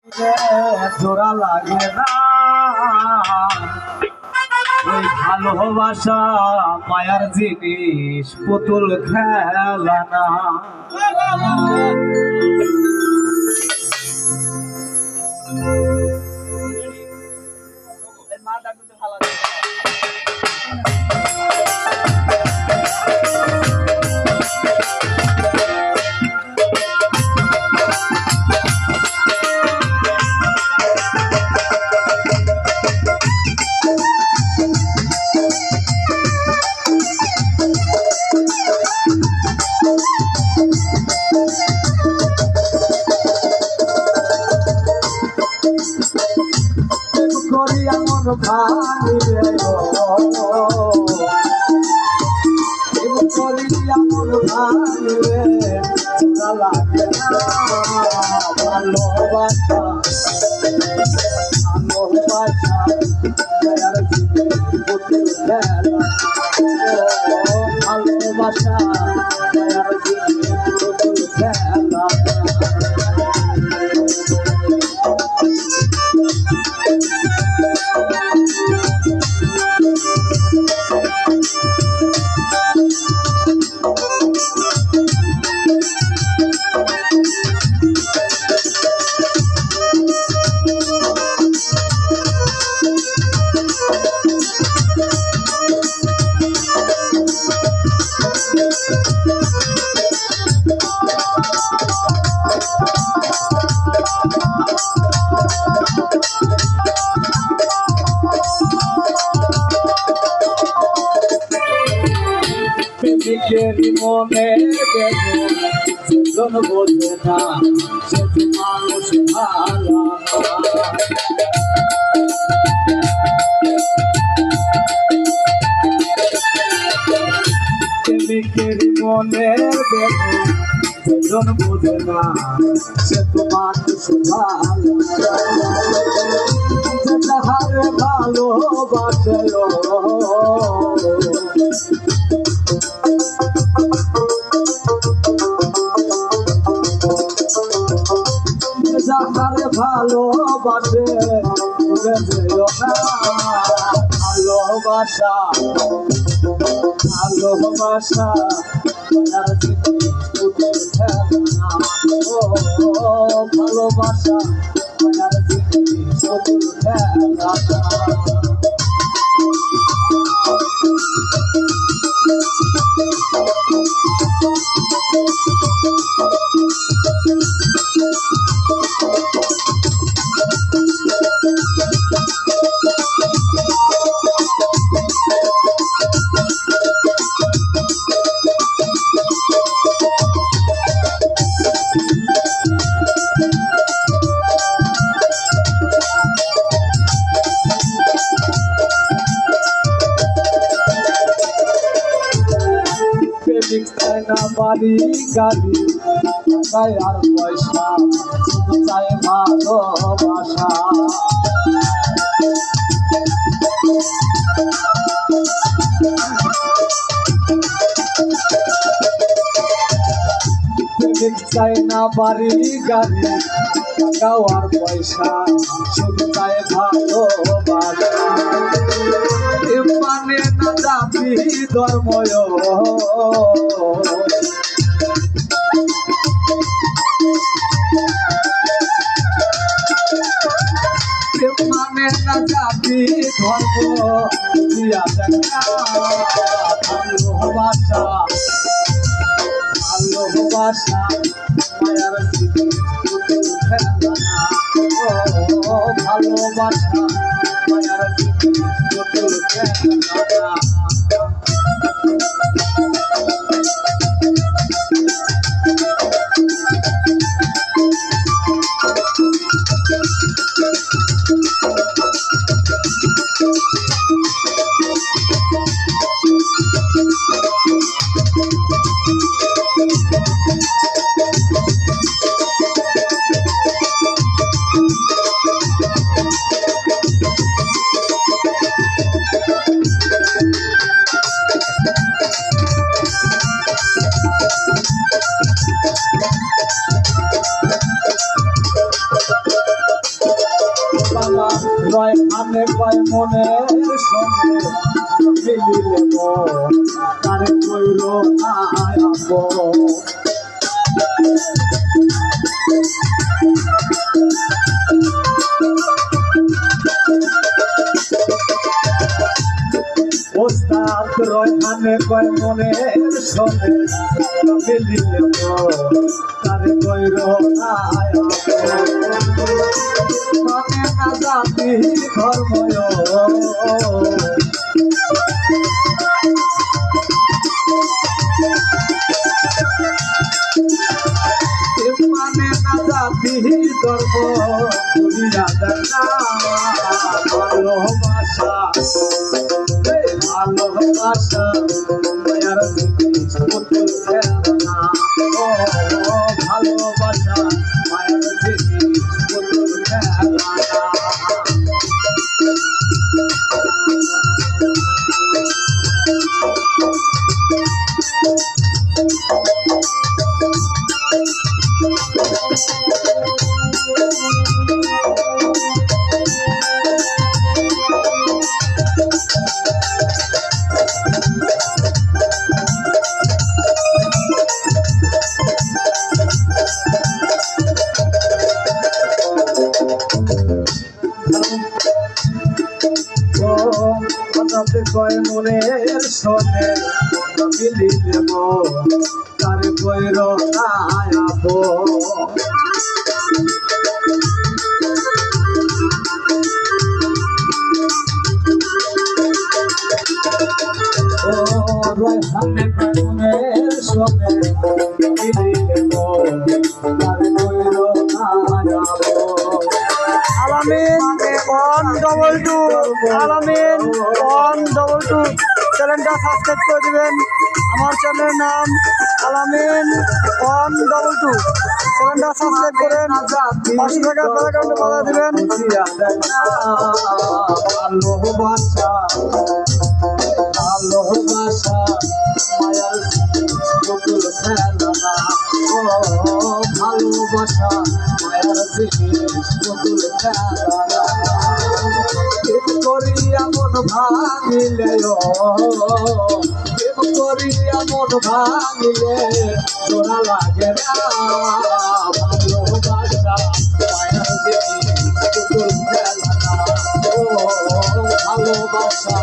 জোড়া লাগে না ওই ভালোবাসা মায়ার জিনিস পুতুল খেলা না। করিয়া মন ভাঙিবে করিয়া মন ভাঙিবে লাগে না ভালোবাসা ভালোবাসা ভালোবাসা খেলা প্রেমিকেরই মনে জন বোঝে না সে মানুষ ভালো প্রেমিকেরই মনে জন বোঝে না সে তো মানুষ ভালো যাহারে ভালোবাসে যাহারে ভালোবাসে ভুলে যেও না ভালোবাসা ভালোবাসা ও ভালোবাসা না বাড়ি গাড়ি টাকায় আর পয়সা শুধু চাই ভালোবাসা চাই না বাড়ি গাড়ি টাকাও আর পয়সা শুধু চাই ভালোবাসা মানে না জাতি ধর্ম মানে না জাতি ধর্ম দিয়া দেখা ভালোবাসা ভালোবাসা মায়ার ভালোবাসা মায়ার বাবা রয় হানে কয় মনের সঙ্গে মিলিলে মন তারে কইর না আপন ওস্তাদ রয়হানে কয় মনের সঙ্গে মিলিলে তারে কইর না মানে না জাতি ধর্ম মানে না জাতি ধর্ম দুনিয়া দেখা ভালোবাসা ভালোবাসা মায়ার জিনিস পুতুল খেলনা ও ভালোবাসা মায়ার জিনিস পুতুল খেলনা কয় মনের সনে মিলিলে তারে কইর না আপন ও রয়হানে কয় মনের সনে মিলিলে তারে কইর না আপন আলামিন 122 আলামিন 122 চ্যানেলটা সাবস্ক্রাইব করে দিবেন। আমার চ্যানেলের নাম আলামিন 122 চ্যানেলটা সাবস্ক্রাইব করেন, 500 টাকা বেল আইকনটা বাজা দিবেন। ভালোবাসা ভালোবাসা মায়ার পুতুল খেলনা ও ভালোবাসা মায়ার জিনিস পুতুল খেলনা প্রেম করিয়া মন ভাঙিলে প্রেম করিয়া মন ভাঙিলে জোড়া লাগে না ভালোবাসা মায়ার জিনিস পুতুল খেলনা ও ভালোবাসা